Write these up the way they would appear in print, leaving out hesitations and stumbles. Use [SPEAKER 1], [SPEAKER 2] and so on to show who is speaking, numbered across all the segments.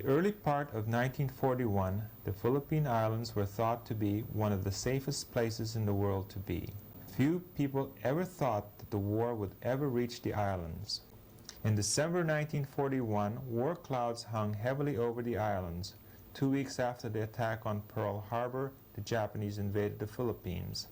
[SPEAKER 1] the early part of 1941, the Philippine Islands were thought to be one of the safest places in the world to be. Few people ever thought that the war would ever reach the islands. In December 1941, war clouds hung heavily over the islands. 2 weeks after the attack on Pearl Harbor, the Japanese invaded the Philippines.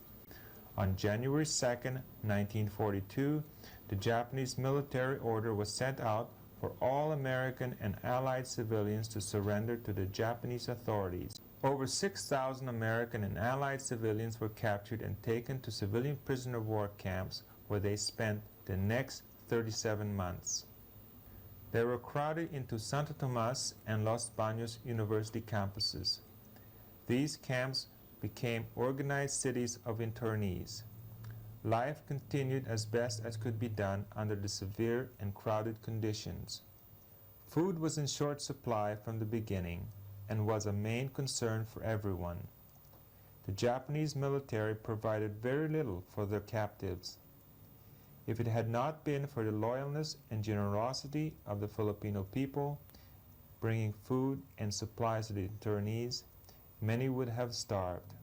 [SPEAKER 1] On January 2, 1942, the Japanese military order was sent out for all American and Allied civilians to surrender to the Japanese authorities. Over 6,000 American and Allied civilians were captured and taken to civilian prisoner of war camps, where they spent the next 37 months. They were crowded into Santo Tomas and Los Banos university campuses. These camps became organized cities of internees. Life continued as best as could be done under the severe and crowded conditions. Food was in short supply from the beginning and was a main concern for everyone. The Japanese military provided very little for their captives. If it had not been for the loyalness and generosity of the Filipino people, bringing food and supplies to the internees, many would have starved.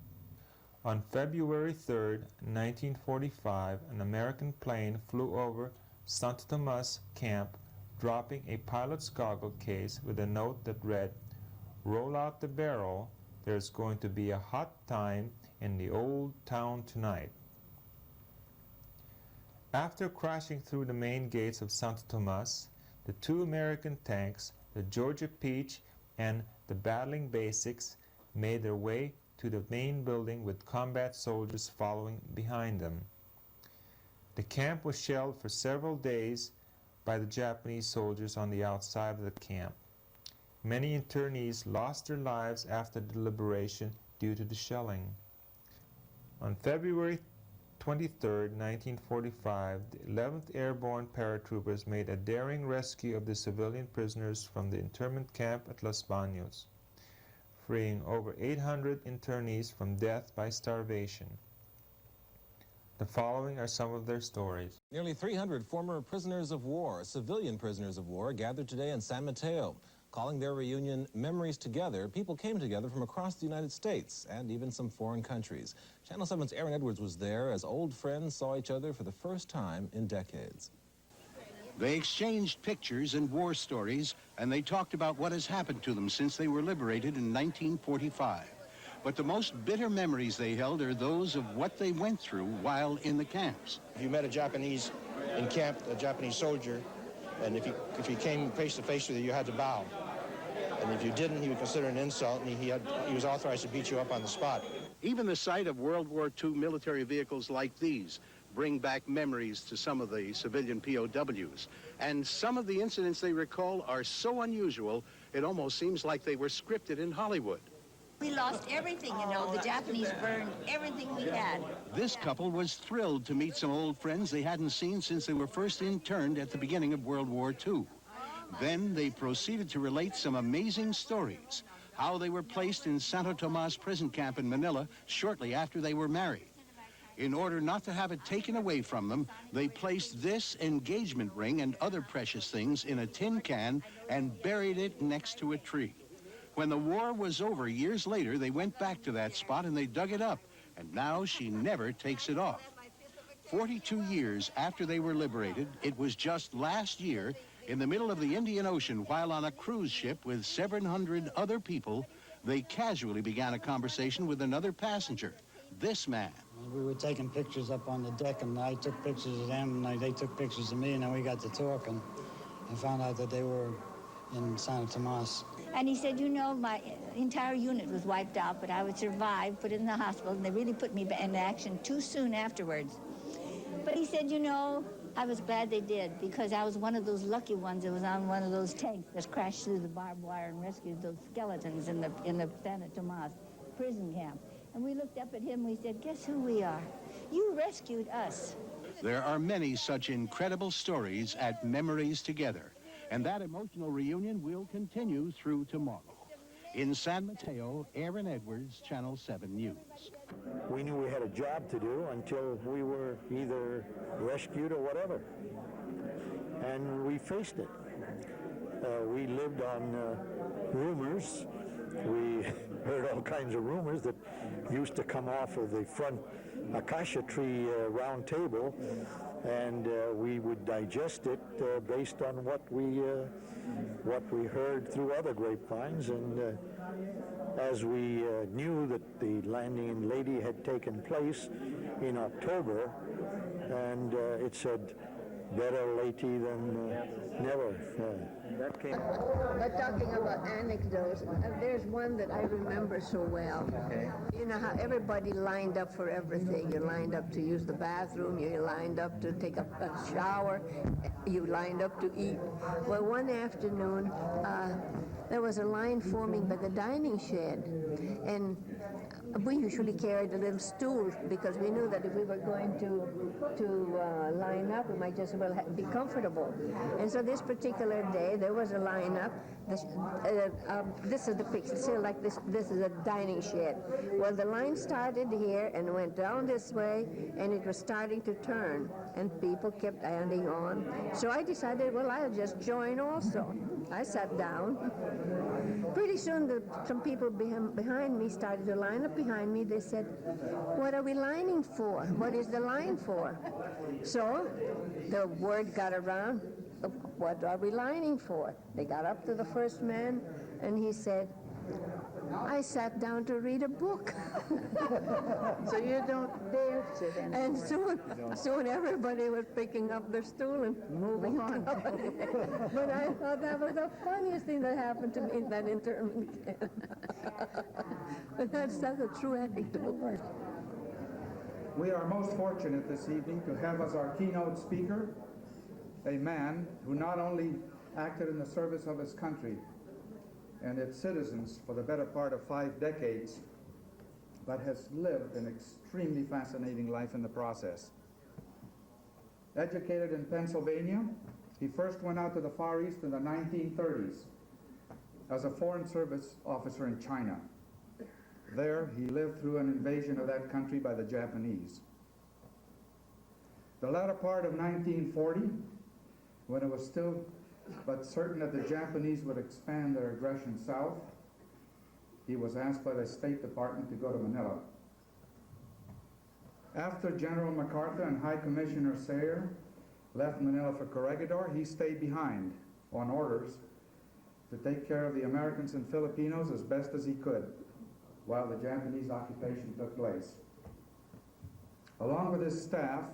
[SPEAKER 1] On February 3, 1945, an American plane flew over Santo Tomas camp, dropping a pilot's goggle case with a note that read, "Roll out the barrel, there's going to be a hot time in the old town tonight." After crashing through the main gates of Santo Tomas, the two American tanks, the Georgia Peach and the battling BACE, made their way to the main building with combat soldiers following behind them. The camp was shelled for several days by the Japanese soldiers on the outside of the camp. Many internees lost their lives after the liberation due to the shelling. On February 23, 1945, the 11th Airborne Paratroopers made a daring rescue of the civilian prisoners from the internment camp at Los Banos, freeing over 800 internees from death by starvation. The following are some of their stories.
[SPEAKER 2] Nearly 300 former prisoners of war, civilian prisoners of war, gathered today in San Mateo. Calling their reunion Memories Together, people came together from across the United States and even some foreign countries. Channel 7's Aaron Edwards was there as old friends saw each other for the first time in decades.
[SPEAKER 3] They exchanged pictures and war stories, and they talked about what has happened to them since they were liberated in 1945. But the most bitter memories they held are those of what they went through while in the camps.
[SPEAKER 4] If you met a Japanese in camp, a Japanese soldier, and if he came face to face with you, you had to bow. And if you didn't, he would consider it an insult, and he was authorized to beat you up on the spot.
[SPEAKER 3] Even the sight of World War II military vehicles like these bring back memories to some of the civilian POWs. And some of the incidents they recall are so unusual, it almost seems like they were scripted in Hollywood.
[SPEAKER 5] We lost everything, you know. The Japanese burned everything we had.
[SPEAKER 3] This couple was thrilled to meet some old friends they hadn't seen since they were first interned at the beginning of World War II. Then they proceeded to relate some amazing stories, how they were placed in Santo Tomas prison camp in Manila shortly after they were married. In order not to have it taken away from them, they placed this engagement ring and other precious things in a tin can and buried it next to a tree. When the war was over years later, they went back to that spot and they dug it up, and now she never takes it off. 42 years after they were liberated, it was just last year, in the middle of the Indian Ocean, while on a cruise ship with 700 other people, they casually began a conversation with another passenger, this man.
[SPEAKER 6] We were taking pictures up on the deck, and I took pictures of them, and they took pictures of me, and then we got to talking and found out that they were in Santo Tomas.
[SPEAKER 5] And he said, you know, my entire unit was wiped out, but I would survive, put in the hospital, and they really put me in action too soon afterwards. But he said, you know, I was glad they did, because I was one of those lucky ones that was on one of those tanks that crashed through the barbed wire and rescued those skeletons in the Santo Tomas prison camp. And we looked up at him, we said, guess who we are? You rescued us.
[SPEAKER 3] There are many such incredible stories at Memories Together, and that emotional reunion will continue through tomorrow. In San Mateo, Aaron Edwards, Channel 7 News.
[SPEAKER 7] We knew we had a job to do until we were either rescued or whatever. And we faced it. We lived on rumors. We heard all kinds of rumors that used to come off of the front acacia tree round table, and we would digest it based on what we heard through other grapevines. And as we knew that the landing in Leyte had taken place in October, and it said, better late than never. That came.
[SPEAKER 8] But talking about anecdotes, there's one that I remember so well.
[SPEAKER 7] Okay.
[SPEAKER 8] You know how everybody lined up for everything. You lined up to use the bathroom, you lined up to take a shower, you lined up to eat. Well, one afternoon, there was a line forming by the dining shed, and we usually carried a little stool because we knew that if we were going to line up, we might just as well be comfortable. And so this particular day, there was a lineup. This is the picture. See, like this is a dining shed. Well, the line started here and went down this way, and it was starting to turn, and people kept adding on. So I decided, well, I'll just join also. I sat down. Pretty soon, some people behind me started to line up behind me. They said, what are we lining for? What is the line for? So the word got around, what are we lining for? They got up to the first man, and he said, I sat down to read a book.
[SPEAKER 9] So you don't dare sit in.
[SPEAKER 8] And soon everybody was picking up their stool and moving on. But I thought that was the funniest thing that happened to me in that internment camp. But that's a true anecdote.
[SPEAKER 10] We are most fortunate this evening to have as our keynote speaker a man who not only acted in the service of his country and its citizens for the better part of 5 decades, but has lived an extremely fascinating life in the process. Educated in Pennsylvania, he first went out to the Far East in the 1930s as a Foreign Service officer in China. There, he lived through an invasion of that country by the Japanese. The latter part of 1940, when it was still but certain that the Japanese would expand their aggression south, he was asked by the State Department to go to Manila. After General MacArthur and High Commissioner Sayre left Manila for Corregidor, he stayed behind on orders to take care of the Americans and Filipinos as best as he could while the Japanese occupation took place. Along with his staff,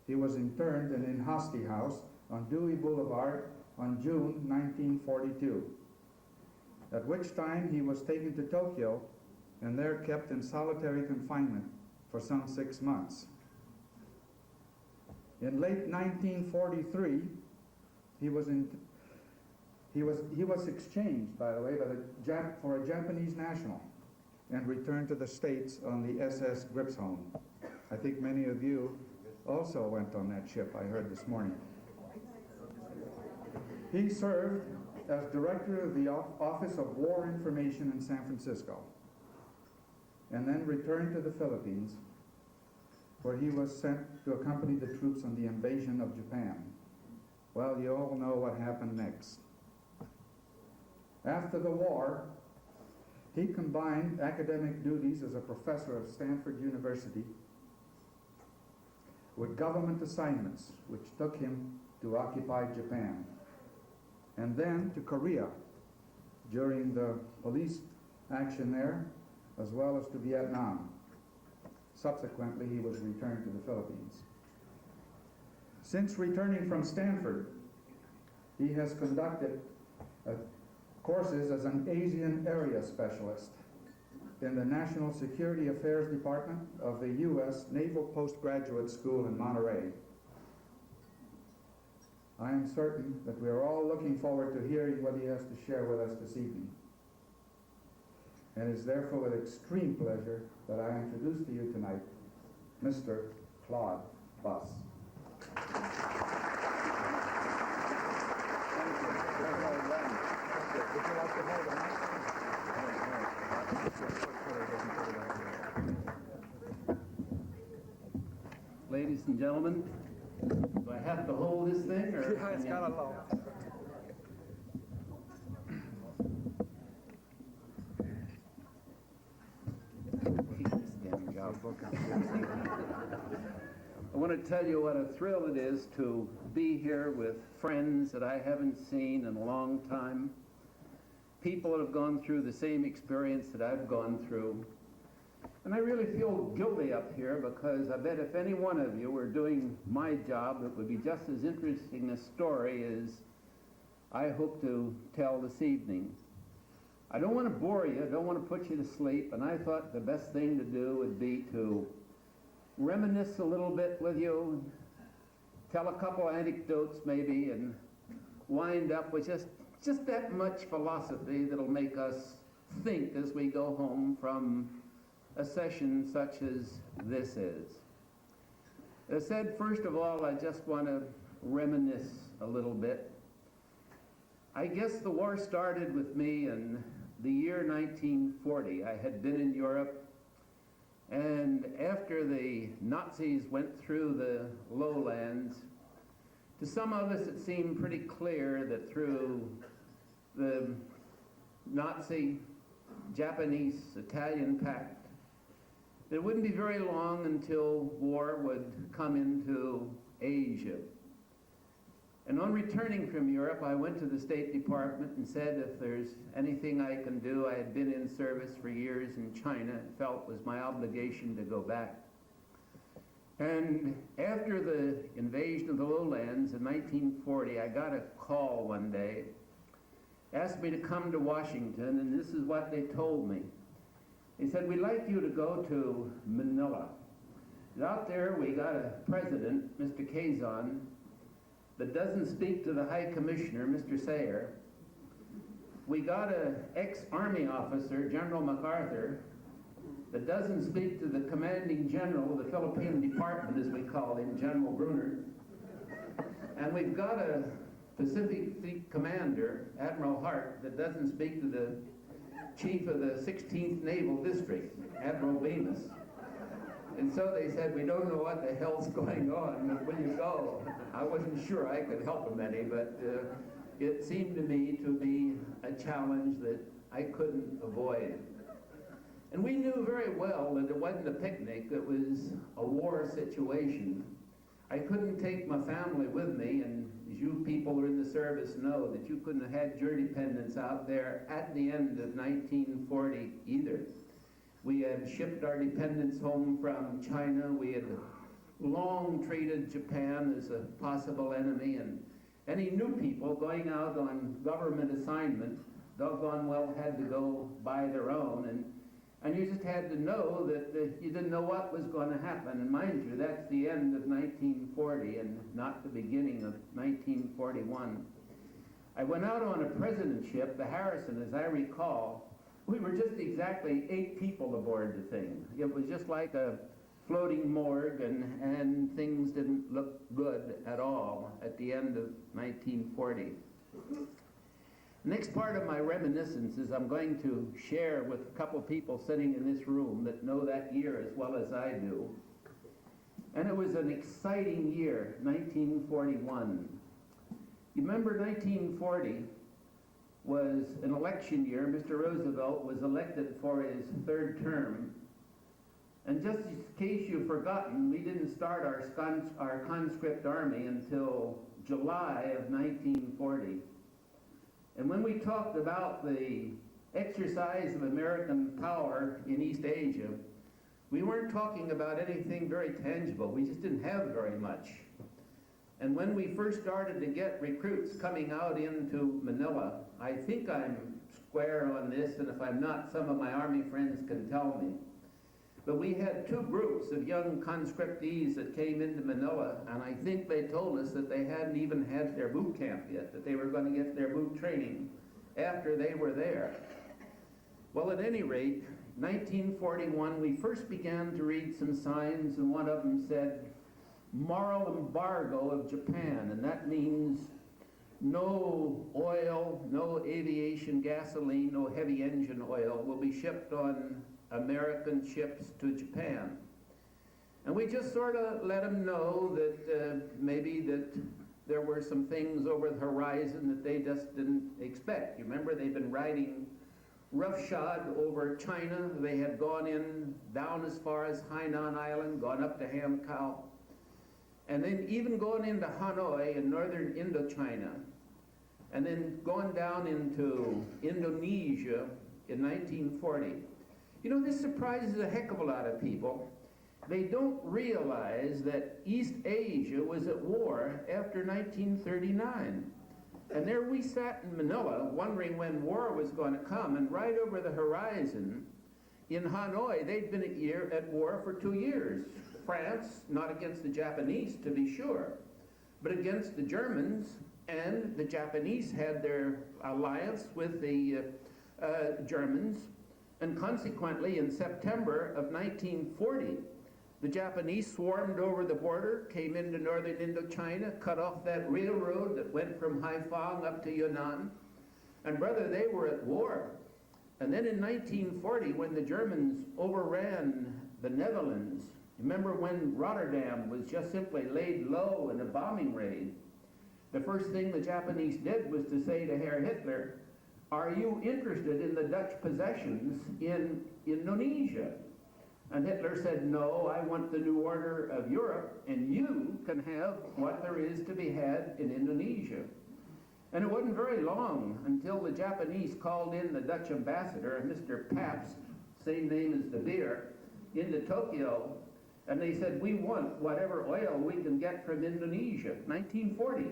[SPEAKER 10] he was interned in Inhasti House on Dewey Boulevard on June 1942, at which time he was taken to Tokyo and there kept in solitary confinement for some 6 months. In late 1943, he was exchanged, by the way, for a Japanese national and returned to the States on the SS Gripsholm. I think many of you also went on that ship, I heard this morning. He served as director of the Office of War Information in San Francisco, and then returned to the Philippines, where he was sent to accompany the troops on the invasion of Japan. Well, you all know what happened next. After the war, he combined academic duties as a professor of Stanford University with government assignments, which took him to occupy Japan, and then to Korea during the police action there, as well as to Vietnam. Subsequently, he was returned to the Philippines. Since returning from Stanford, he has conducted courses as an Asian area specialist in the National Security Affairs Department of the U.S. Naval Postgraduate School in Monterey. I am certain that we are all looking forward to hearing what he has to share with us this evening. And it is therefore with extreme pleasure that I introduce to you tonight Mr. Claude Buss.
[SPEAKER 11] Ladies and gentlemen, do I have to hold this thing? Or
[SPEAKER 10] Yeah, it's kind of low.
[SPEAKER 11] tell you what a thrill it is to be here with friends that I haven't seen in a long time. People that have gone through the same experience that I've gone through. And I really feel guilty up here because I bet if any one of you were doing my job, it would be just as interesting a story as I hope to tell this evening. I don't want to bore you, I don't want to put you to sleep, and I thought the best thing to do would be to reminisce a little bit with you, tell a couple anecdotes maybe, and wind up with just that much philosophy that'll make us think as we go home from a session such as this is. As I said, first of all, I just want to reminisce a little bit. I guess the war started with me in the year 1940. I had been in Europe, and after the Nazis went through the lowlands, to some of us it seemed pretty clear that through the Nazi, Japanese, Italian pact, it wouldn't be very long until war would come into Asia. And on returning from Europe, I went to the State Department and said if there's anything I can do. I had been in service for years in China and felt it was my obligation to go back. And after the invasion of the lowlands in 1940, I got a call one day, asked me to come to Washington, and this is what they told me. They said, we'd like you to go to Manila. And out there we got a president, Mr. Quezon, that doesn't speak to the High Commissioner, Mr. Sayer. We got an ex-Army officer, General MacArthur, that doesn't speak to the commanding general of the Philippine Department, as we call him, General Bruner. And we've got a Pacific Fleet commander, Admiral Hart, that doesn't speak to the chief of the 16th Naval District, Admiral Banos. And so they said, we don't know what the hell's going on, but will you go? I wasn't sure I could help them any, but it seemed to me to be a challenge that I couldn't avoid. And we knew very well that it wasn't a picnic, it was a war situation. I couldn't take my family with me, and as you people who are in the service know that you couldn't have had your dependents out there at the end of 1940 either. We had shipped our dependents home from China. We had long treated Japan as a possible enemy, and any new people going out on government assignment, doggone well had to go by their own, and you just had to know that you didn't know what was going to happen. And mind you, that's the end of 1940 and not the beginning of 1941. I went out on a presidentship, the Harrison, as I recall. We were just exactly 8 people aboard the thing. It was just like a floating morgue, and things didn't look good at all at the end of 1940. The next part of my reminiscences I'm going to share with a couple people sitting in this room that know that year as well as I do. And it was an exciting year, 1941. You remember 1940 was an election year. Mr. Roosevelt was elected for his 3rd term. And just in case you've forgotten, we didn't start our conscript army until July of 1940. And when we talked about the exercise of American power in East Asia, we weren't talking about anything very tangible. We just didn't have very much. And when we first started to get recruits coming out into Manila, I think I'm square on this, and if I'm not, some of my Army friends can tell me. But we had 2 groups of young conscriptees that came into Manila, and I think they told us that they hadn't even had their boot camp yet, that they were going to get their boot training after they were there. Well, at any rate, 1941, we first began to read some signs, and one of them said, moral embargo of Japan, and that means no oil, no aviation gasoline, no heavy engine oil will be shipped on American ships to Japan. And we just sort of let them know that maybe that there were some things over the horizon that they just didn't expect. You remember they'd been riding roughshod over China. They had gone in down as far as Hainan Island, gone up to Hankow. and then even going into Hanoi in northern Indochina, and then going down into Indonesia in 1940. You know, this surprises a heck of a lot of people. They don't realize that East Asia was at war after 1939. And there we sat in Manila wondering when war was going to come, and right over the horizon in Hanoi, they'd been at war for 2 years. France, not against the Japanese to be sure, but against the Germans, and the Japanese had their alliance with the Germans, and consequently in September of 1940, the Japanese swarmed over the border, came into northern Indochina, cut off that railroad that went from Haiphong up to Yunnan, and brother, they were at war. And then in 1940, when the Germans overran the Netherlands, remember when Rotterdam was just simply laid low in a bombing raid, the first thing the Japanese did was to say to Herr Hitler, "Are you interested in the Dutch possessions in Indonesia?" And Hitler said, "No, I want the new order of Europe, and you can have what there is to be had in Indonesia." And it wasn't very long until the Japanese called in the Dutch ambassador, Mr. Pabst, same name as the beer, into Tokyo, and they said, "We want whatever oil we can get from Indonesia," 1940.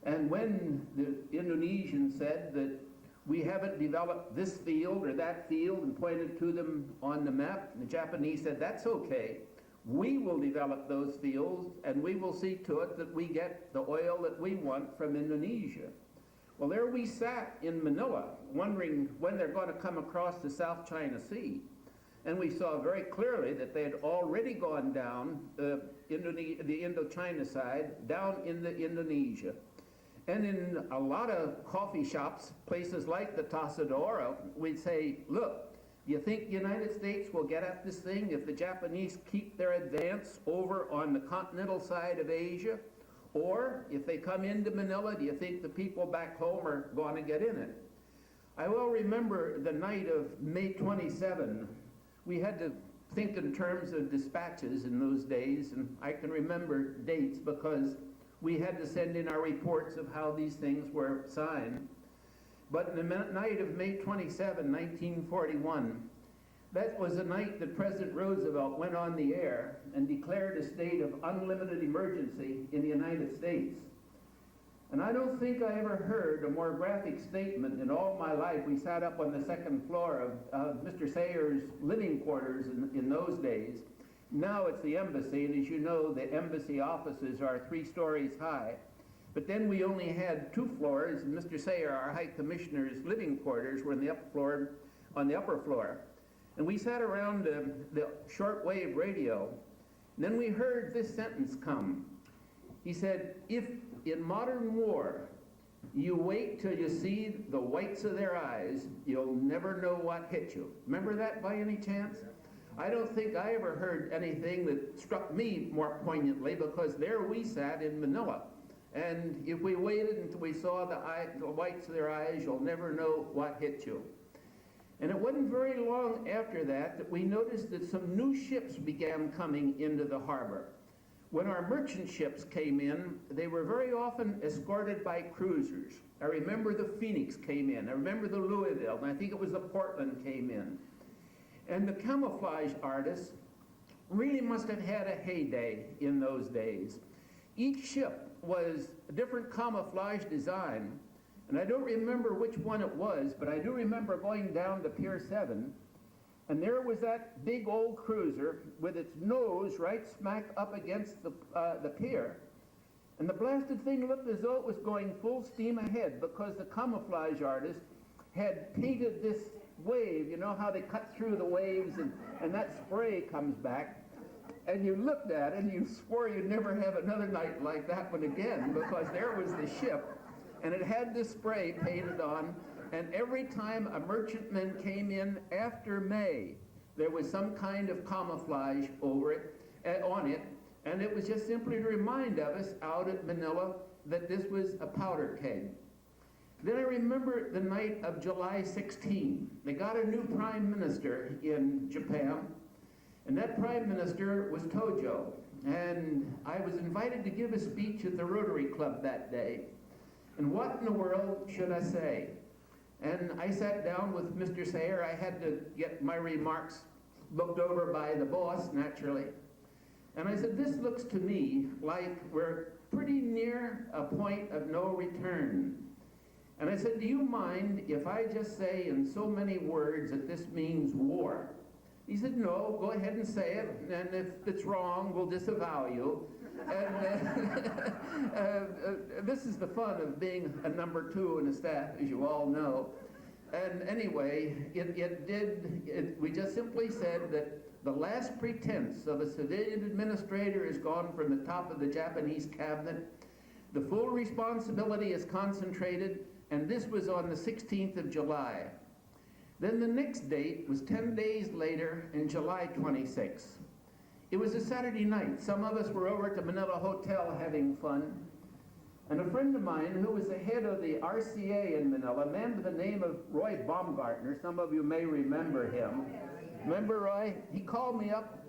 [SPEAKER 11] And when the Indonesians said that we haven't developed this field or that field and pointed to them on the map, the Japanese said, "That's okay. We will develop those fields and we will see to it that we get the oil that we want from Indonesia." Well, there we sat in Manila wondering when they're going to come across the South China Sea. And we saw very clearly that they had already gone down the Indochina side, down into Indonesia. And in a lot of coffee shops, places like the Taça de Oro, we'd say, "Look, do you think the United States will get at this thing if the Japanese keep their advance over on the continental side of Asia? Or if they come into Manila, do you think the people back home are going to get in it?" I well remember the night of May 27. We had to think in terms of dispatches in those days, and I can remember dates because we had to send in our reports of how these things were signed. But the night of May 27, 1941, that was the night that President Roosevelt went on the air and declared a state of unlimited emergency in the United States. And I don't think I ever heard a more graphic statement in all my life. We sat up on the second floor of Mr. Sayers' living quarters in those days. Now it's the embassy, and as you know, the embassy offices are 3 stories high. But then we only had 2 floors, and Mr. Sayer, our High Commissioner's living quarters, were on the upper floor. And we sat around the shortwave radio, and then we heard this sentence come. He said, "If in modern war you wait till you see the whites of their eyes, you'll never know what hit you." Remember that by any chance? I don't think I ever heard anything that struck me more poignantly, because there we sat in Manila. And if we waited until we saw the whites of their eyes, you'll never know what hit you. And it wasn't very long after that we noticed that some new ships began coming into the harbor. When our merchant ships came in, they were very often escorted by cruisers. I remember the Phoenix came in. I remember the Louisville, and I think it was the Portland came in. And the camouflage artists really must have had a heyday in those days. Each ship was a different camouflage design, and I don't remember which one it was, but I do remember going down to Pier 7, and there was that big old cruiser with its nose right smack up against the pier. And the blasted thing looked as though it was going full steam ahead, because the camouflage artist had painted this wave. You know how they cut through the waves and that spray comes back, and you looked at it and you swore you'd never have another night like that one again, because there was the ship and it had this spray painted on, and every time a merchantman came in after May, there was some kind of camouflage over it, on it, and it was just simply to remind of us out at Manila that this was a powder keg. Then I remember the night of July 16. They got a new prime minister in Japan, and that prime minister was Tojo. and I was invited to give a speech at the Rotary Club that day. And what in the world should I say? And I sat down with Mr. Sayer. I had to get my remarks looked over by the boss, naturally. And I said, this looks to me like we're pretty near a point of no return. And I said, do you mind if I just say in so many words that this means war? He said, no, go ahead and say it, and if it's wrong, we'll disavow you. And this is the fun of being a number 2 in a staff, as you all know. And anyway, we just simply said that the last pretense of a civilian administrator is gone from the top of the Japanese cabinet. The full responsibility is concentrated, and this was on the 16th of July. Then the next date was 10 days later, in July 26. It was a Saturday night. Some of us were over at the Manila Hotel having fun. And a friend of mine who was the head of the RCA in Manila, a man by the name of Roy Baumgartner, some of you may remember him. Remember Roy? He called me up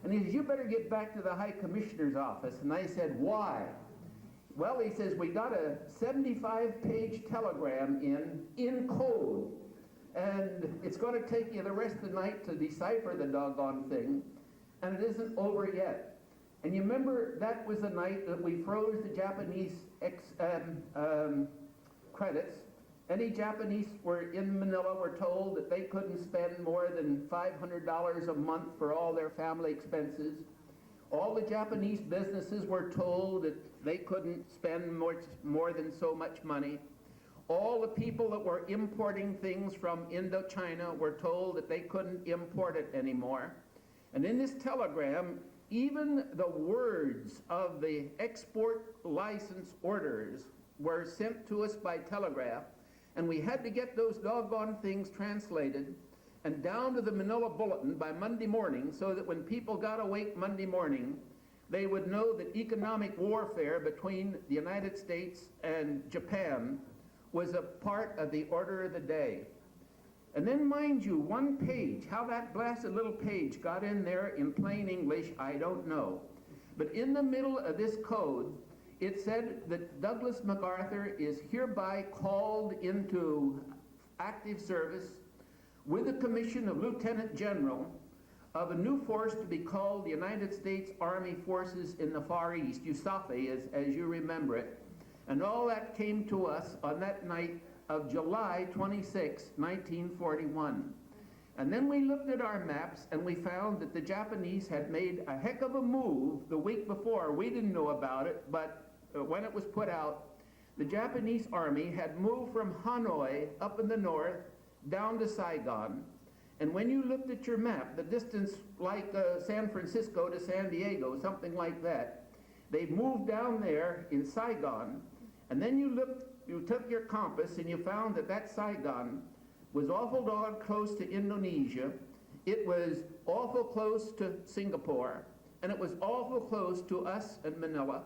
[SPEAKER 11] and he says, you better get back to the High Commissioner's office. And I said, why? Well, he says, we got a 75-page telegram in code. And it's going to take you the rest of the night to decipher the doggone thing. And it isn't over yet. And you remember that was the night that we froze the Japanese credits. Any Japanese were in Manila were told that they couldn't spend more than $500 a month for all their family expenses. All the Japanese businesses were told that they couldn't spend more than so much money. All the people that were importing things from Indochina were told that they couldn't import it anymore. And in this telegram, even the words of the export license orders were sent to us by telegraph, and we had to get those doggone things translated and down to the Manila Bulletin by Monday morning, so that when people got awake Monday morning, they would know that economic warfare between the United States and Japan was a part of the order of the day. And then, mind you, one page, how that blasted little page got in there in plain English, I don't know. But in the middle of this code, it said that Douglas MacArthur is hereby called into active service with the commission of Lieutenant General of a new force to be called the United States Army Forces in the Far East, USAFE, as you remember it. And all that came to us on that night of July 26, 1941. And then we looked at our maps and we found that the Japanese had made a heck of a move the week before. We didn't know about it, but when it was put out, the Japanese army had moved from Hanoi up in the north down to Saigon. And when you looked at your map, the distance like San Francisco to San Diego, something like that, they moved down there in Saigon, and then you took your compass and you found that that Saigon was awful dog close to Indonesia, it was awful close to Singapore, and it was awful close to us and Manila.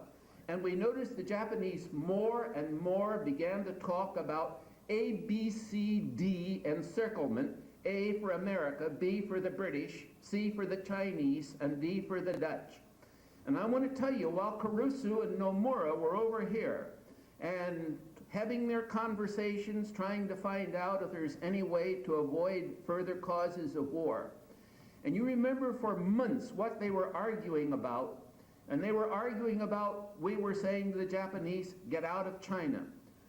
[SPEAKER 11] And we noticed the Japanese more and more began to talk about A, B, C, D encirclement, A for America, B for the British, C for the Chinese, and D for the Dutch. And I want to tell you, while Kurusu and Nomura were over here and having their conversations, trying to find out if there's any way to avoid further causes of war. And you remember for months what they were arguing about. And they were arguing about, we were saying to the Japanese, get out of China.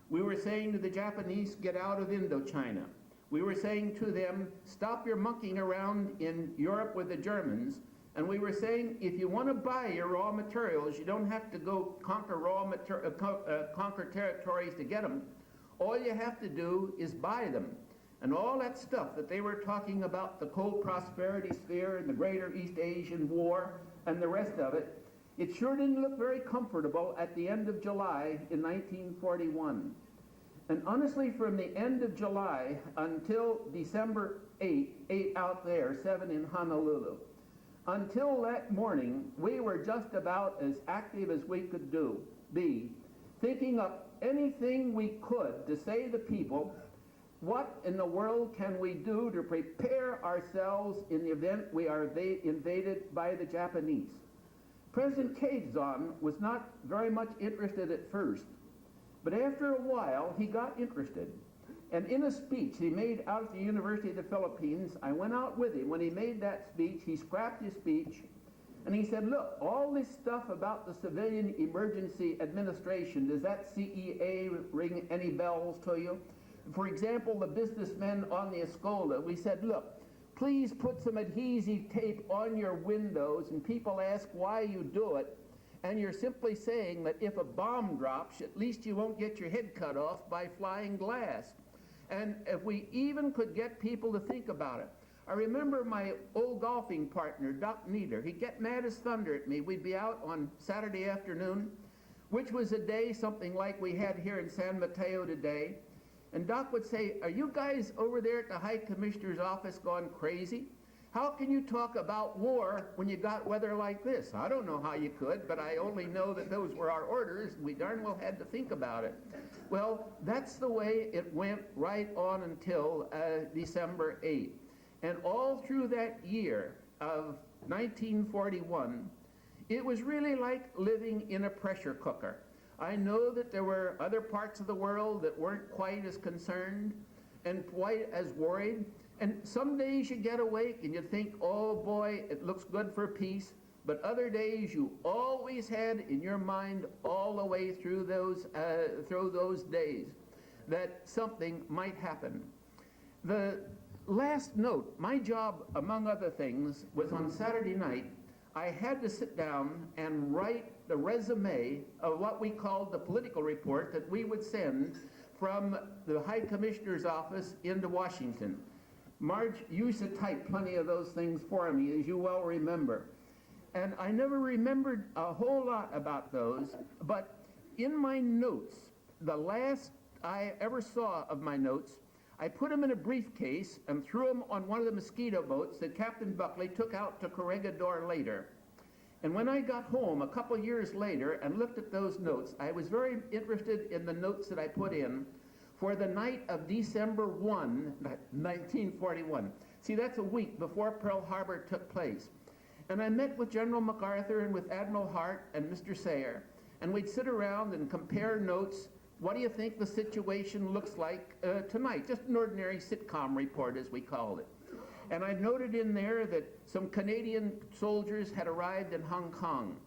[SPEAKER 11] We were saying to the Japanese, get out of Indochina. We were saying to them, stop your monkeying around in Europe with the Germans. And we were saying, if you want to buy your raw materials, you don't have to go conquer conquer territories to get them. All you have to do is buy them. And all that stuff that they were talking about, the cold prosperity sphere and the Greater East Asian War and the rest of it, it sure didn't look very comfortable at the end of July in 1941. And honestly, from the end of July until December 8 out there, 7 in Honolulu, until that morning, we were just about as active as we could be, thinking up anything we could to say to the people, what in the world can we do to prepare ourselves in the event we are invaded by the Japanese? President Kazan was not very much interested at first, but after a while he got interested. And in a speech he made out at the University of the Philippines, I went out with him. When he made that speech, he scrapped his speech, and he said, look, all this stuff about the Civilian Emergency Administration, does that CEA ring any bells to you? For example, the businessmen on the Escola, we said, look, please put some adhesive tape on your windows, and people ask why you do it, and you're simply saying that if a bomb drops, at least you won't get your head cut off by flying glass. And if we even could get people to think about it. I remember my old golfing partner, Doc Nieder. He'd get mad as thunder at me. We'd be out on Saturday afternoon, which was a day something like we had here in San Mateo today. And Doc would say, are you guys over there at the High Commissioner's office gone crazy? How can you talk about war when you got weather like this? I don't know how you could, but I only know that those were our orders. We darn well had to think about it. Well, that's the way it went right on until December 8th. And all through that year of 1941, it was really like living in a pressure cooker. I know that there were other parts of the world that weren't quite as concerned and quite as worried. And some days you get awake and you think, oh boy, it looks good for peace. But other days you always had in your mind all the way through those days that something might happen. The last note, my job, among other things, was on Saturday night. I had to sit down and write the resume of what we called the political report that we would send from the High Commissioner's office into Washington. Marge used to type plenty of those things for me, as you well remember. And I never remembered a whole lot about those, but in my notes, the last I ever saw of my notes, I put them in a briefcase and threw them on one of the mosquito boats that Captain Buckley took out to Corregidor later. And when I got home a couple years later and looked at those notes, I was very interested in the notes that I put in for the night of December 1, 1941. See, that's a week before Pearl Harbor took place. And I met with General MacArthur and with Admiral Hart and Mr. Sayre, and we'd sit around and compare notes. What do you think the situation looks like tonight? Just an ordinary sitcom report, as we called it. And I noted in there that some Canadian soldiers had arrived in Hong Kong.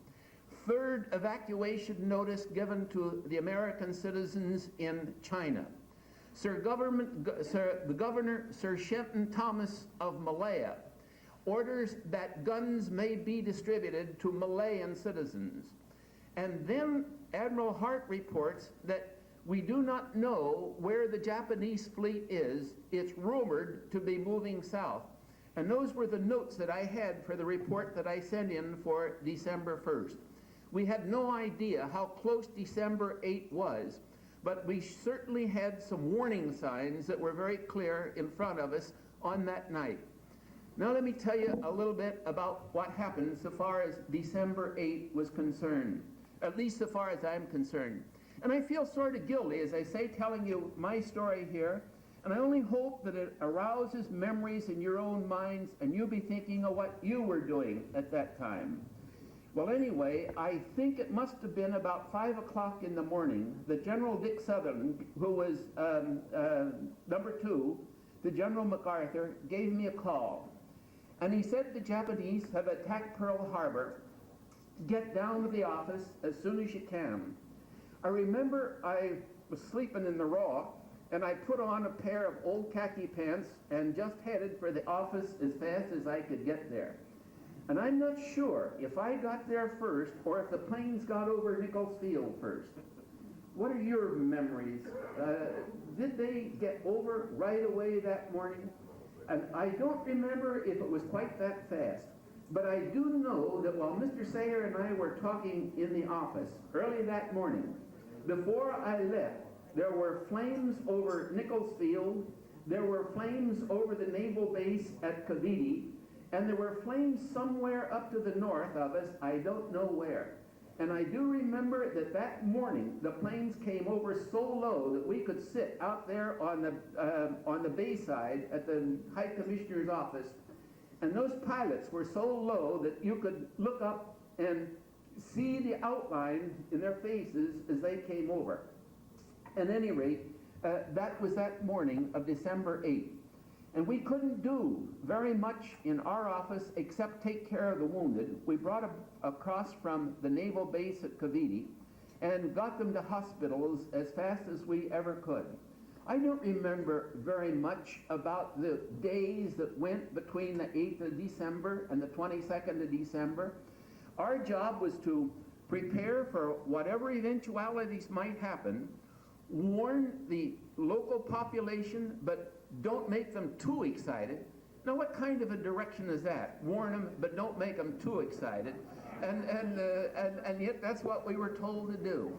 [SPEAKER 11] Third evacuation notice given to the American citizens in China. The Governor, Sir Shenton Thomas of Malaya, orders that guns may be distributed to Malayan citizens. And then Admiral Hart reports that we do not know where the Japanese fleet is. It's rumored to be moving south. And those were the notes that I had for the report that I sent in for December 1st. We had no idea how close December 8 was, but we certainly had some warning signs that were very clear in front of us on that night. Now let me tell you a little bit about what happened so far as December 8 was concerned, at least so far as I'm concerned. And I feel sort of guilty, as I say, telling you my story here, and I only hope that it arouses memories in your own minds and you'll be thinking of what you were doing at that time. Well, anyway, I think it must have been about 5 o'clock in the morning that General Dick Sutherland, who was number 2 to General MacArthur, gave me a call. And he said the Japanese have attacked Pearl Harbor. Get down to the office as soon as you can. I remember I was sleeping in the raw, and I put on a pair of old khaki pants and just headed for the office as fast as I could get there. And I'm not sure if I got there first or if the planes got over Nichols Field first. What are your memories? Did they get over right away that morning? And I don't remember if it was quite that fast. But I do know that while Mr. Sayre and I were talking in the office early that morning, before I left, there were flames over Nichols Field, there were flames over the naval base at Cavite, and there were flames somewhere up to the north of us, I don't know where. And I do remember that that morning the planes came over so low that we could sit out there on the bayside at the High Commissioner's office. And those pilots were so low that you could look up and see the outline in their faces as they came over. At any rate, that was that morning of December 8th. And we couldn't do very much in our office except take care of the wounded. We brought them across from the naval base at Cavite and got them to hospitals as fast as we ever could. I don't remember very much about the days that went between the 8th of December and the 22nd of December. Our job was to prepare for whatever eventualities might happen, warn the local population, but don't make them too excited. Now, what kind of a direction is that? Warn them, but don't make them too excited. And yet that's what we were told to do.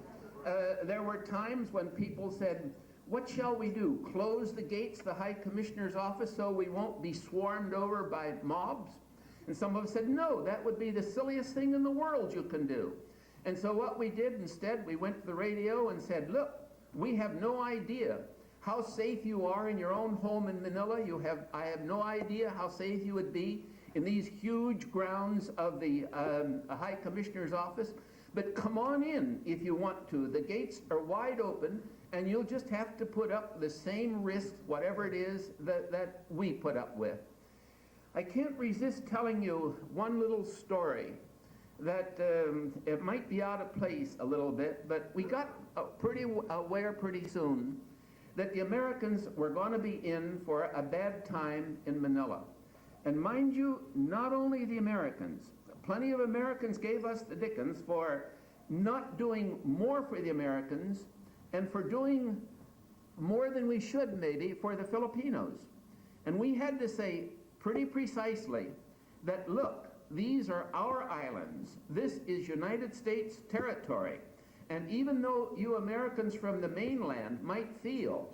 [SPEAKER 11] There were times when people said, what shall we do? Close the gates, the High Commissioner's office, so we won't be swarmed over by mobs? And some of us said, no, that would be the silliest thing in the world you can do. And so what we did instead, we went to the radio and said, look, we have no idea how safe you are in your own home in Manila. I have no idea how safe you would be in these huge grounds of the High Commissioner's office. But come on in if you want to. The gates are wide open, and you'll just have to put up the same risks, whatever it is that we put up with. I can't resist telling you one little story that it might be out of place a little bit, but we got pretty aware pretty soon that the Americans were going to be in for a bad time in Manila. And mind you, not only the Americans, plenty of Americans gave us the dickens for not doing more for the Americans and for doing more than we should maybe for the Filipinos. And we had to say pretty precisely that, look, these are our islands. This is United States territory. And even though you Americans from the mainland might feel,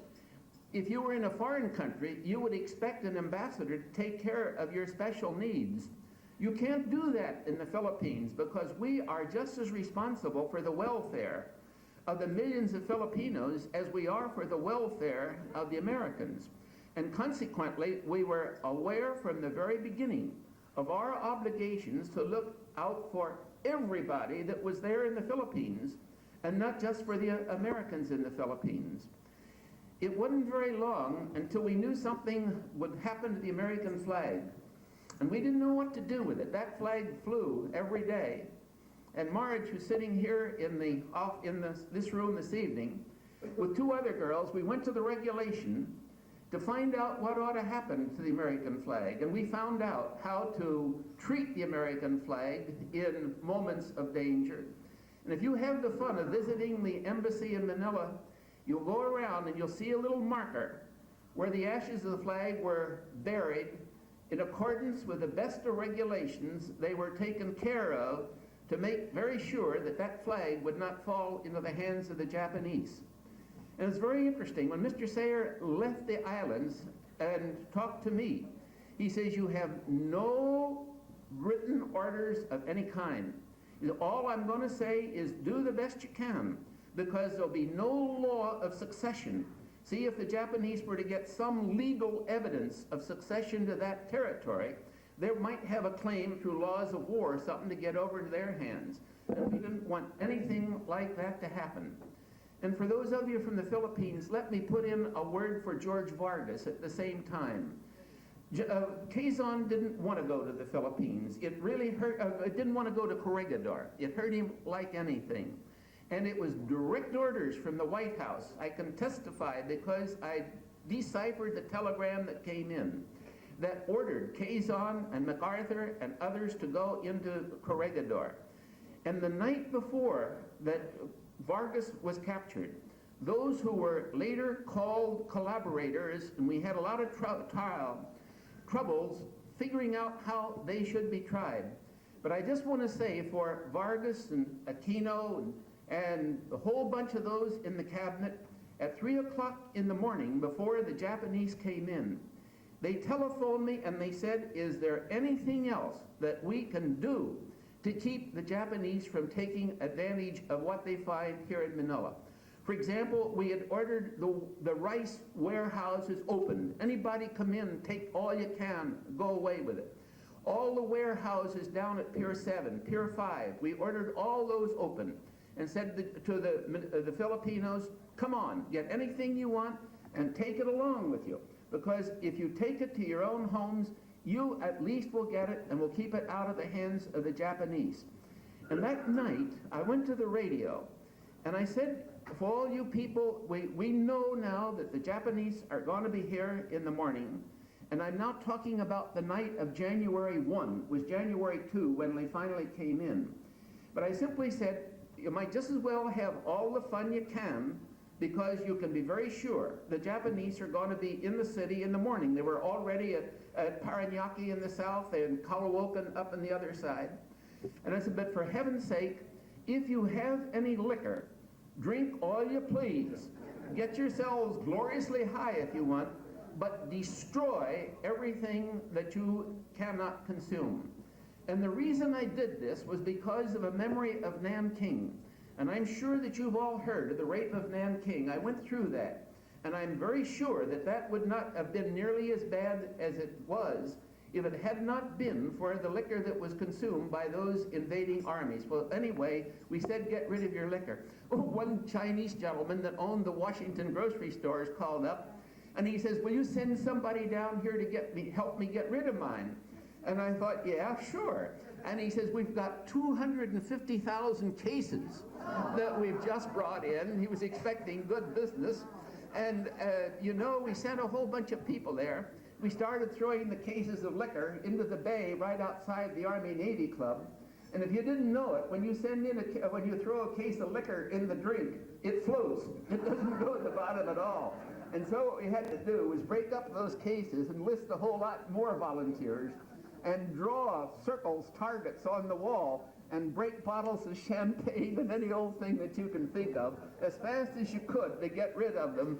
[SPEAKER 11] if you were in a foreign country, you would expect an ambassador to take care of your special needs. You can't do that in the Philippines because we are just as responsible for the welfare of the millions of Filipinos as we are for the welfare of the Americans. And consequently, we were aware from the very beginning of our obligations to look out for everybody that was there in the Philippines and not just for the Americans in the Philippines. It wasn't very long until we knew something would happen to the American flag. And we didn't know what to do with it. That flag flew every day. And Marge, who's sitting here in this room this evening, with two other girls, we went to the regulation to find out what ought to happen to the American flag. And we found out how to treat the American flag in moments of danger. And if you have the fun of visiting the embassy in Manila, you'll go around and you'll see a little marker where the ashes of the flag were buried in accordance with the best of regulations. They were taken care of to make very sure that that flag would not fall into the hands of the Japanese. And it's very interesting. When Mr. Sayer left the islands and talked to me, he says, you have no written orders of any kind. All I'm going to say is do the best you can, because there'll be no law of succession. See, if the Japanese were to get some legal evidence of succession to that territory, they might have a claim through laws of war, something to get over to their hands. And we didn't want anything like that to happen. And for those of you from the Philippines, let me put in a word for George Vargas at the same time. Quezon didn't want to go to the Philippines. It really hurt, it didn't want to go to Corregidor. It hurt him like anything. And it was direct orders from the White House. I can testify because I deciphered the telegram that came in that ordered Quezon and MacArthur and others to go into Corregidor. And the night before that Vargas was captured, those who were later called collaborators, and we had a lot of troubles figuring out how they should be tried. But I just want to say for Vargas and Aquino and a whole bunch of those in the cabinet, at 3 o'clock in the morning before the Japanese came in, they telephoned me and they said, is there anything else that we can do to keep the Japanese from taking advantage of what they find here in Manila? For example, we had ordered the rice warehouses opened. Anybody come in, take all you can, go away with it. All the warehouses down at Pier 7, Pier 5, we ordered all those open and said to the Filipinos, come on, get anything you want and take it along with you. Because if you take it to your own homes, you at least will get it and will keep it out of the hands of the Japanese. And that night, I went to the radio and I said, for all you people, we know now that the Japanese are going to be here in the morning. And I'm not talking about the night of January 1, it was January 2 when they finally came in. But I simply said, you might just as well have all the fun you can, because you can be very sure the Japanese are going to be in the city in the morning. They were already at Paranaque in the south and Caloocan up on the other side. And I said, but for heaven's sake, if you have any liquor, drink all you please. Get yourselves gloriously high if you want, but destroy everything that you cannot consume. And the reason I did this was because of a memory of Nanking. And I'm sure that you've all heard of the rape of Nanking. I went through that. And I'm very sure that that would not have been nearly as bad as it was if it had not been for the liquor that was consumed by those invading armies. Well, anyway, we said, get rid of your liquor. Oh, one Chinese gentleman that owned the Washington grocery stores called up, and he says, will you send somebody down here to help me get rid of mine? And I thought, yeah, sure. And he says, we've got 250,000 cases that we've just brought in. He was expecting good business. And, you know, we sent a whole bunch of people there. We started throwing the cases of liquor into the bay right outside the Army-Navy Club. And if you didn't know it, when you when you throw a case of liquor in the drink, it floats. It doesn't go to the bottom at all. And so what we had to do was break up those cases and list a whole lot more volunteers and draw circles, targets on the wall, and break bottles of champagne and any old thing that you can think of as fast as you could to get rid of them,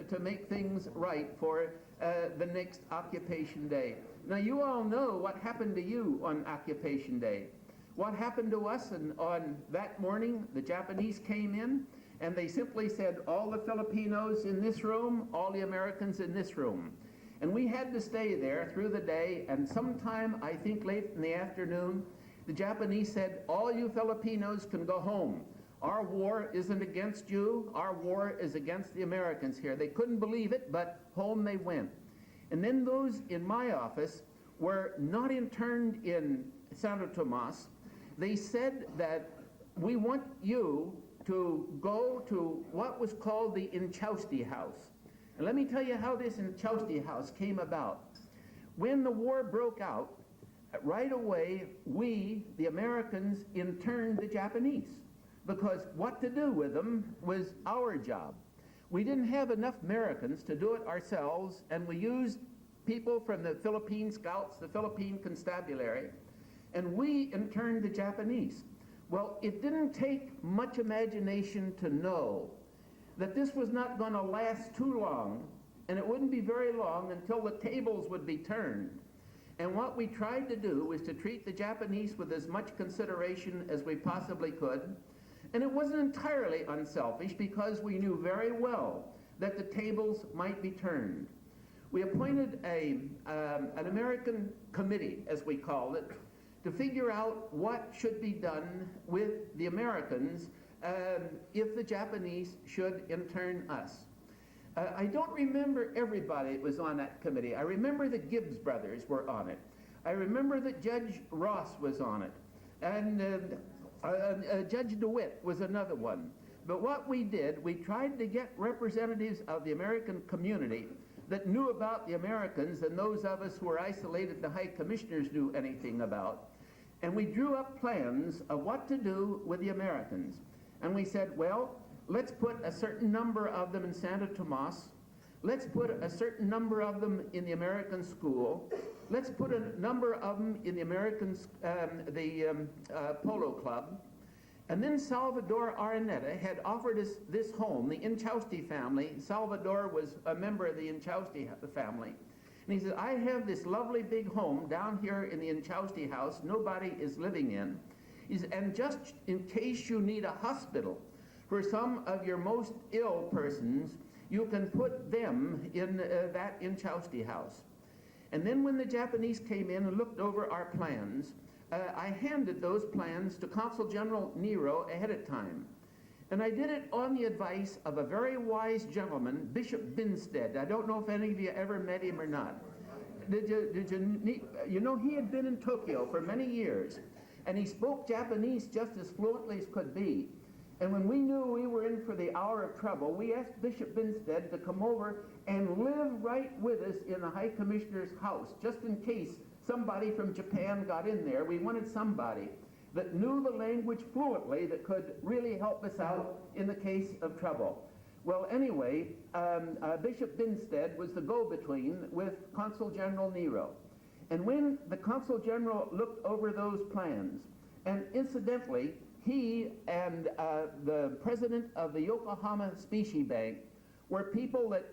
[SPEAKER 11] to make things right for the next Occupation Day. Now, you all know what happened to you on Occupation Day. What happened to us on that morning? The Japanese came in, and they simply said, all the Filipinos in this room, all the Americans in this room. And we had to stay there through the day, and sometime, I think late in the afternoon, the Japanese said, all you Filipinos can go home. Our war isn't against you. Our war is against the Americans here. They couldn't believe it, but home they went. And then those in my office were not interned in Santo Tomas. They said that we want you to go to what was called the Inchausti House. And let me tell you how this Inchausti House came about. When the war broke out, right away, we, the Americans, interned the Japanese, because what to do with them was our job. We didn't have enough Americans to do it ourselves, and we used people from the Philippine Scouts, the Philippine Constabulary, and we interned the Japanese. Well, it didn't take much imagination to know that this was not going to last too long, and it wouldn't be very long until the tables would be turned. And what we tried to do was to treat the Japanese with as much consideration as we possibly could. And it wasn't entirely unselfish, because we knew very well that the tables might be turned. We appointed an American committee, as we called it, to figure out what should be done with the Americans if the Japanese should intern us. I don't remember everybody that was on that committee. I remember the Gibbs brothers were on it. I remember that Judge Ross was on it. And Judge DeWitt was another one. But what we did, we tried to get representatives of the American community that knew about the Americans, and those of us who were isolated the high commissioners knew anything about. And we drew up plans of what to do with the Americans. And we said, well, let's put a certain number of them in Santo Tomas. Let's put a certain number of them in the American school. Let's put a number of them in the American polo club. And then Salvador Araneta had offered us this home, the Inchausti family. Salvador was a member of the Inchausti family. And he said, I have this lovely big home down here in the Inchausti house nobody is living in. He said, and just in case you need a hospital for some of your most ill persons, you can put them in that Inchausti house. And then when the Japanese came in and looked over our plans, I handed those plans to Consul General Nero ahead of time. And I did it on the advice of a very wise gentleman, Bishop Binstead. I don't know if any of you ever met him or not. You know, he had been in Tokyo for many years, and he spoke Japanese just as fluently as could be. And when we knew we were in for the hour of trouble, we asked Bishop Binstead to come over and live right with us in the High Commissioner's house, just in case somebody from Japan got in there. We wanted somebody that knew the language fluently that could really help us out in the case of trouble. Well, anyway, Bishop Binstead was the go-between with Consul General Nero. And when the Consul General looked over those plans, and incidentally, he and the president of the Yokohama Specie Bank were people that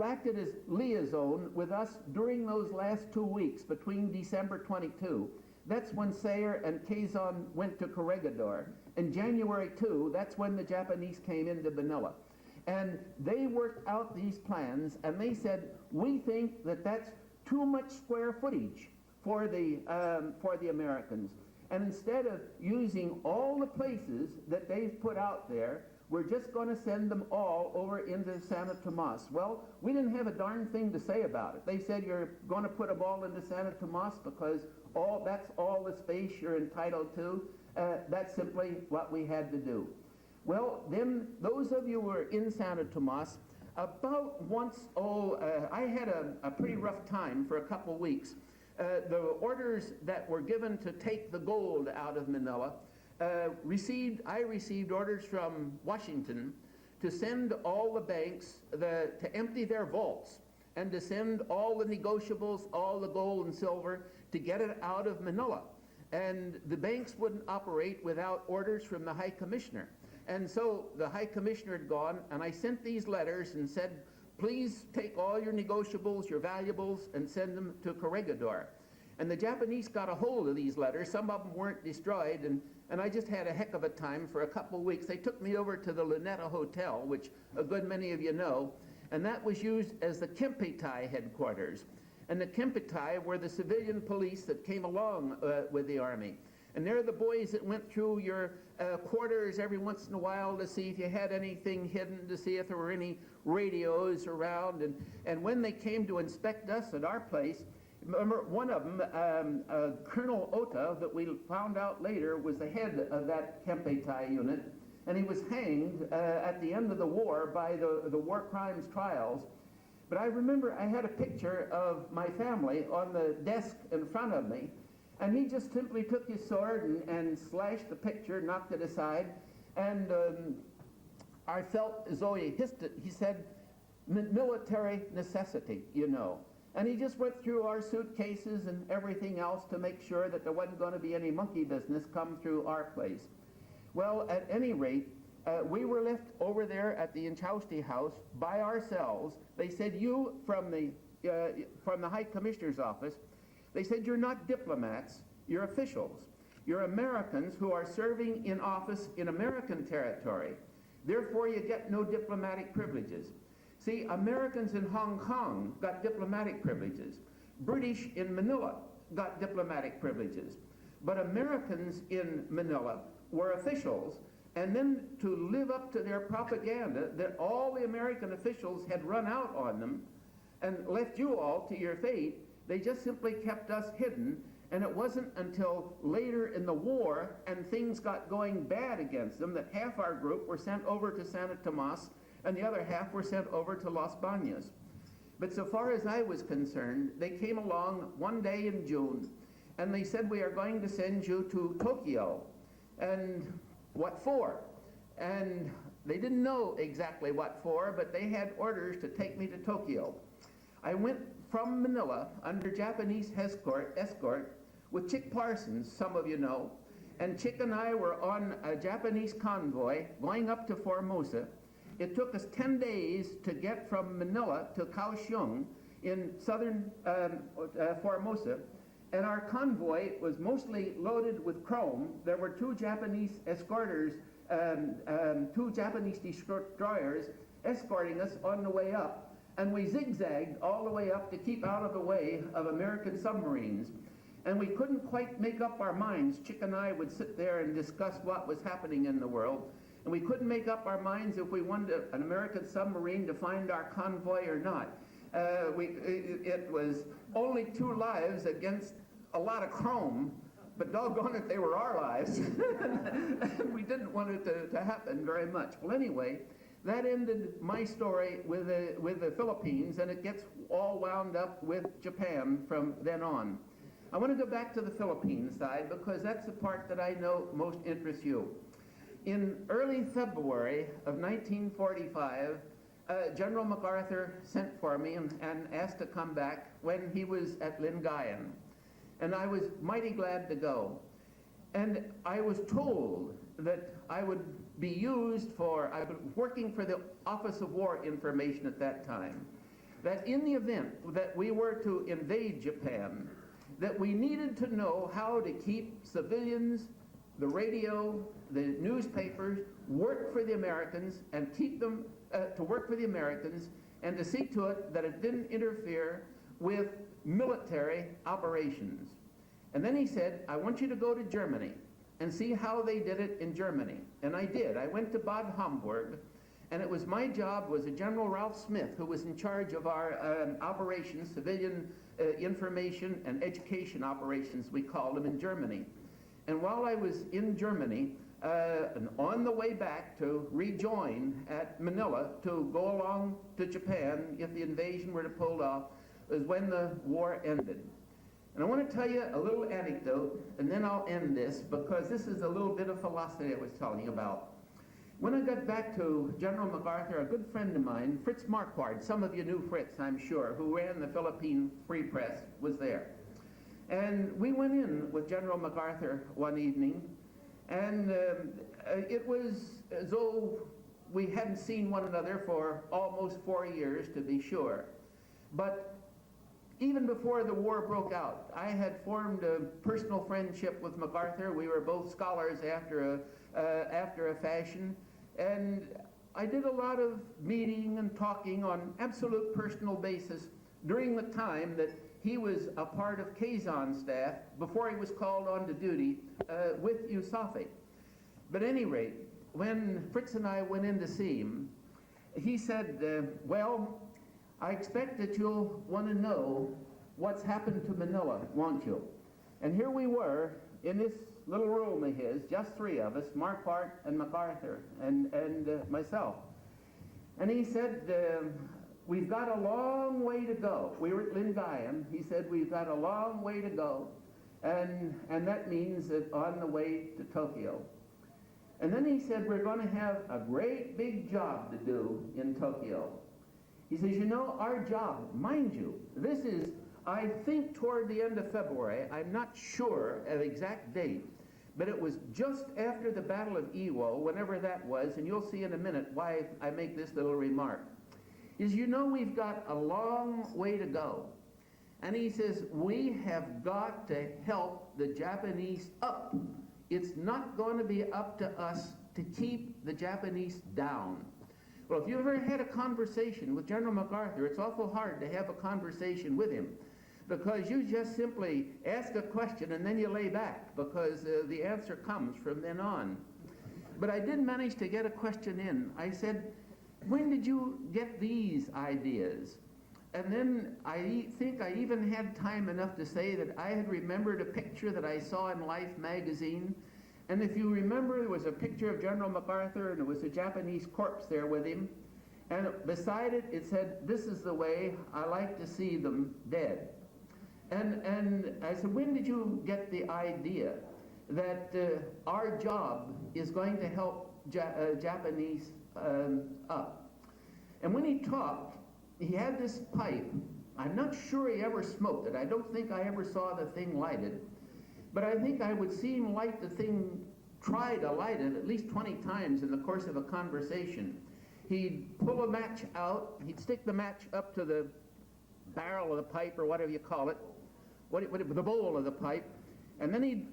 [SPEAKER 11] acted as liaison with us during those last 2 weeks between December 22. That's when Sayer and Kazan went to Corregidor. In January 2, that's when the Japanese came into Manila. And they worked out these plans, and they said, we think that that's too much square footage for the Americans. And instead of using all the places that they've put out there, we're just going to send them all over into Santo Tomas. Well, we didn't have a darn thing to say about it. They said, you're going to put them all into Santo Tomas because that's all the space you're entitled to. That's simply what we had to do. Well, then, those of you who were in Santo Tomas, about once, I had a pretty rough time for a couple weeks. The orders that were given to take the gold out of Manila, I received orders from Washington to send all the banks to empty their vaults and to send all the negotiables, all the gold and silver, to get it out of Manila. And the banks wouldn't operate without orders from the High Commissioner. And so the High Commissioner had gone, and I sent these letters and said, please take all your negotiables, your valuables, and send them to Corregidor. And the Japanese got a hold of these letters. Some of them weren't destroyed, and I just had a heck of a time for a couple of weeks. They took me over to the Luneta Hotel, which a good many of you know, and that was used as the Kempitai headquarters. And the Kempitai were the civilian police that came along with the Army. And they're the boys that went through your quarters every once in a while to see if you had anything hidden, to see if there were any radios around. And when they came to inspect us at our place, remember one of them, Colonel Ota, that we found out later was the head of that Kempitai unit, and he was hanged at the end of the war by the war crimes trials. But I remember I had a picture of my family on the desk in front of me, and he just simply took his sword and slashed the picture, knocked it aside, and I felt as though he hissed it. He said, military necessity, you know. And he just went through our suitcases and everything else to make sure that there wasn't going to be any monkey business come through our place. Well, at any rate, we were left over there at the Inchausti house by ourselves. They said, you, from the High Commissioner's office, they said, you're not diplomats, you're officials. You're Americans who are serving in office in American territory. Therefore, you get no diplomatic privileges. See, Americans in Hong Kong got diplomatic privileges. British in Manila got diplomatic privileges. But Americans in Manila were officials, and then to live up to their propaganda that all the American officials had run out on them and left you all to your fate, they just simply kept us hidden. And it wasn't until later in the war and things got going bad against them that half our group were sent over to Santo Tomas and the other half were sent over to Los Baños. But so far as I was concerned, they came along one day in June and they said, we are going to send you to Tokyo. And what for? And they didn't know exactly what for, but they had orders to take me to Tokyo. I went from Manila under Japanese escort with Chick Parsons, some of you know, and Chick and I were on a Japanese convoy going up to Formosa. It took us 10 days to get from Manila to Kaohsiung in southern Formosa, and our convoy was mostly loaded with chrome. There were two Japanese escorters, two Japanese destroyers escorting us on the way up. And we zigzagged all the way up to keep out of the way of American submarines. And we couldn't quite make up our minds. Chick and I would sit there and discuss what was happening in the world. And we couldn't make up our minds if we wanted an American submarine to find our convoy or not. It was only 2 lives against a lot of chrome, but doggone it, they were our lives. And we didn't want it to happen very much. Well, anyway, that ended my story with the Philippines, and it gets all wound up with Japan from then on. I want to go back to the Philippines side because that's the part that I know most interests you. In early February of 1945, General MacArthur sent for me and asked to come back when he was at Lingayen. And I was mighty glad to go. And I was told that I would be used for, I was working for the Office of War Information at that time, that in the event that we were to invade Japan, that we needed to know how to keep civilians, the radio, the newspapers, work for the Americans and keep them to work for the Americans and to see to it that it didn't interfere with military operations. And then he said, I want you to go to Germany and see how they did it in Germany. And I did. I went to Bad Homburg, and it was my job was a General Ralph Smith, who was in charge of our operations, civilian information and education operations, we called them, in Germany. And while I was in Germany, and on the way back to rejoin at Manila to go along to Japan if the invasion were to pull off, was when the war ended. And I want to tell you a little anecdote, and then I'll end this, because this is a little bit of philosophy I was telling you about. When I got back to General MacArthur, a good friend of mine, Fritz Marquardt, some of you knew Fritz, I'm sure, who ran the Philippine Free Press, was there. And we went in with General MacArthur one evening, and it was as though we hadn't seen one another for almost 4 years, to be sure. But even before the war broke out, I had formed a personal friendship with MacArthur. We were both scholars after a fashion, and I did a lot of meeting and talking on absolute personal basis during the time that he was a part of Kazan's staff before he was called on to duty with USAFE. But at any rate, when Fritz and I went in to see him, he said, well, I expect that you'll want to know what's happened to Manila, won't you? And here we were in this little room of his, just 3 of us, Marquardt and MacArthur and myself. And he said, we've got a long way to go. We were at Lingayen. He said, we've got a long way to go, and that means that on the way to Tokyo. And then he said, we're going to have a great big job to do in Tokyo. He says, you know, our job, mind you, this is, I think, toward the end of February. I'm not sure of the exact date, but it was just after the Battle of Iwo, whenever that was, and you'll see in a minute why I make this little remark. Is, you know, we've got a long way to go. And he says, we have got to help the Japanese up. It's not going to be up to us to keep the Japanese down. Well, if you've ever had a conversation with General MacArthur, it's awful hard to have a conversation with him, because you just simply ask a question and then you lay back, because the answer comes from then on. But I did manage to get a question in. I said, when did you get these ideas? And then I think I even had time enough to say that I had remembered a picture that I saw in Life magazine. And if you remember, there was a picture of General MacArthur, and there was a Japanese corpse there with him. And beside it, it said, this is the way I like to see them dead. And I said, when did you get the idea that our job is going to help Japanese up? And when he talked, he had this pipe. I'm not sure he ever smoked it. I don't think I ever saw the thing lighted. But I think I would see him light the thing, try to light it at least 20 times in the course of a conversation. He'd pull a match out, he'd stick the match up to the barrel of the pipe, or whatever you call it, the bowl of the pipe, and then he'd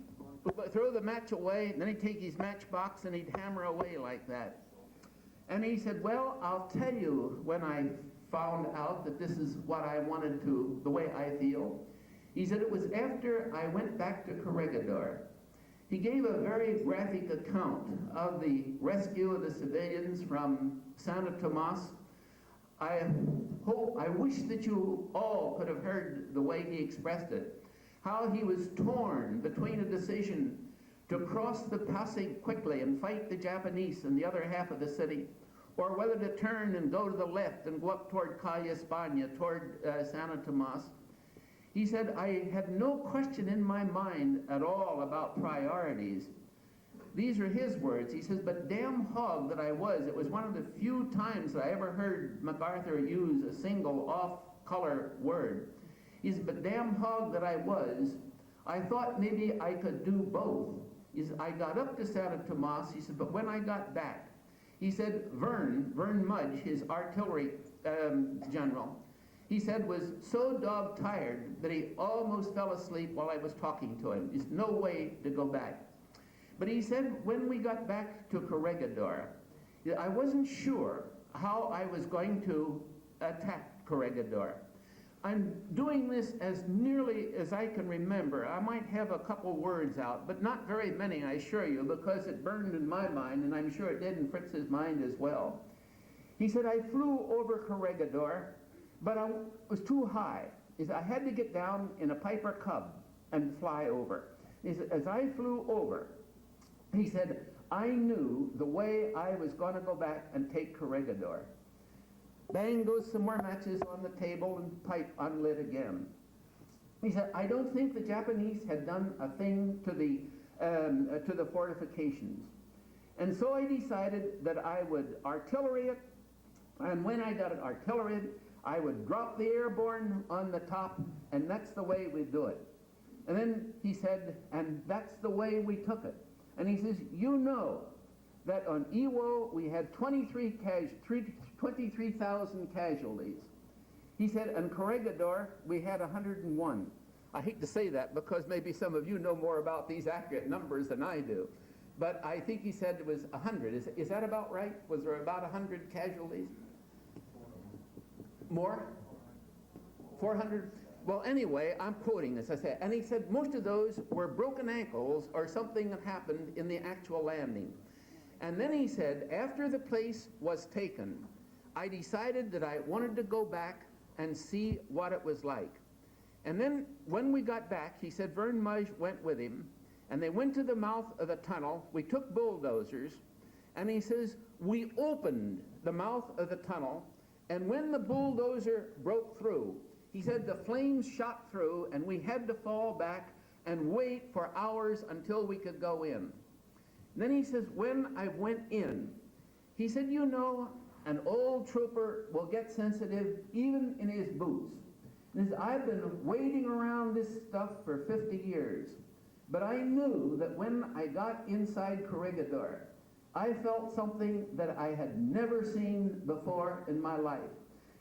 [SPEAKER 11] throw the match away, and then he'd take his matchbox and he'd hammer away like that. And he said, well, I'll tell you when I found out that this is what I wanted to, the way I feel. He said it was after I went back to Corregidor. He gave a very graphic account of the rescue of the civilians from Santo Tomas. I wish that you all could have heard the way he expressed it. How he was torn between a decision to cross the Pasig quickly and fight the Japanese in the other half of the city, or whether to turn and go to the left and go up toward Calle España, toward Santo Tomas. He said, I had no question in my mind at all about priorities. These are his words. He says, but damn hog that I was. It was one of the few times that I ever heard MacArthur use a single off-color word. He said, but damn hog that I was, I thought maybe I could do both. He said, I got up to Santo Tomas. He said, but when I got back, he said, Vern Mudge, his artillery general, he said, was so dog-tired that he almost fell asleep while I was talking to him. There's no way to go back. But he said, when we got back to Corregidor, I wasn't sure how I was going to attack Corregidor. I'm doing this as nearly as I can remember. I might have a couple words out, but not very many, I assure you, because it burned in my mind, and I'm sure it did in Fritz's mind as well. He said, I flew over Corregidor, but I was too high. He said, I had to get down in a Piper Cub and fly over. He said, as I flew over, he said, I knew the way I was going to go back and take Corregidor. Bang goes some more matches on the table and pipe unlit again. He said, I don't think the Japanese had done a thing to the fortifications. And so I decided that I would artillery it, and when I got it artilleried, I would drop the airborne on the top, and that's the way we do it. And then he said, and that's the way we took it. And he says, you know that on Iwo we had 23,000 casualties. He said, on Corregidor we had 101. I hate to say that because maybe some of you know more about these accurate numbers than I do. But I think he said it was 100. Is that about right? Was there about 100 casualties? More? 400? Well, anyway, I'm quoting this, I said, and he said most of those were broken ankles or something that happened in the actual landing. And then he said, after the place was taken, I decided that I wanted to go back and see what it was like. And then when we got back, he said Vern Mudge went with him, and they went to the mouth of the tunnel. We took bulldozers, and he says, we opened the mouth of the tunnel, and when the bulldozer broke through, he said the flames shot through, and we had to fall back and wait for hours until we could go in. And then he says, when I went in, he said, you know, an old trooper will get sensitive even in his boots. And he said, I've been waiting around this stuff for 50 years, but I knew that when I got inside Corregidor, I felt something that I had never seen before in my life.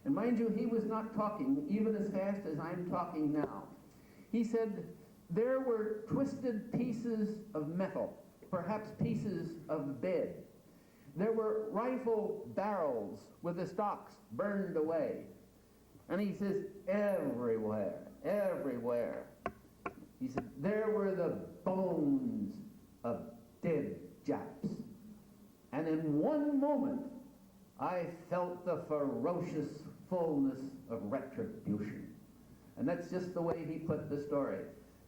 [SPEAKER 11] And mind you, he was not talking even as fast as I'm talking now. He said, there were twisted pieces of metal, perhaps pieces of bed. There were rifle barrels with the stocks burned away. And he says, everywhere, everywhere. He said, there were the bones of dead Japs. And in one moment, I felt the ferocious fullness of retribution. And that's just the way he put the story.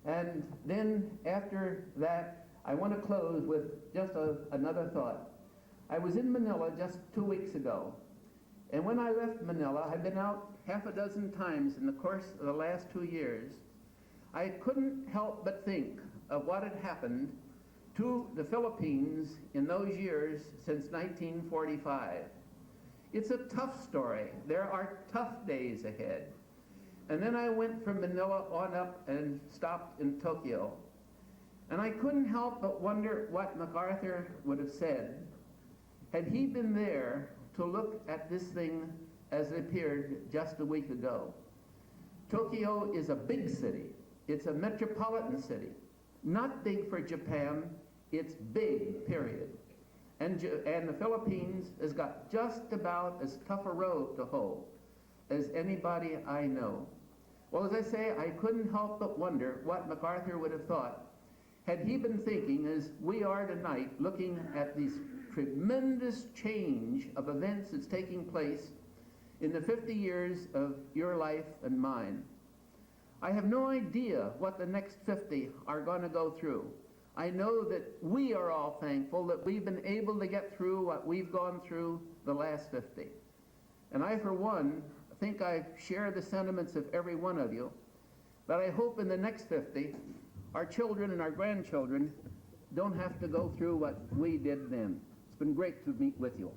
[SPEAKER 11] And then after that, I want to close with just another thought. I was in Manila just 2 weeks ago. And when I left Manila, I've been out half a dozen times in the course of the last 2 years. I couldn't help but think of what had happened to the Philippines in those years since 1945. It's a tough story. There are tough days ahead. And then I went from Manila on up and stopped in Tokyo. And I couldn't help but wonder what MacArthur would have said had he been there to look at this thing as it appeared just a week ago. Tokyo is a big city. It's a metropolitan city. Not big for Japan, it's big, period. And the Philippines has got just about as tough a road to hoe. as anybody I know. Well, as I say, I couldn't help but wonder what MacArthur would have thought had he been thinking, as we are tonight, looking at this tremendous change of events that's taking place in the 50 years of your life and mine. I have no idea what the next 50 are going to go through. I know that we are all thankful that we've been able to get through what we've gone through the last 50. And I, for one, think I share the sentiments of every one of you, that I hope in the next 50, our children and our grandchildren don't have to go through what we did then. It's been great to meet with you.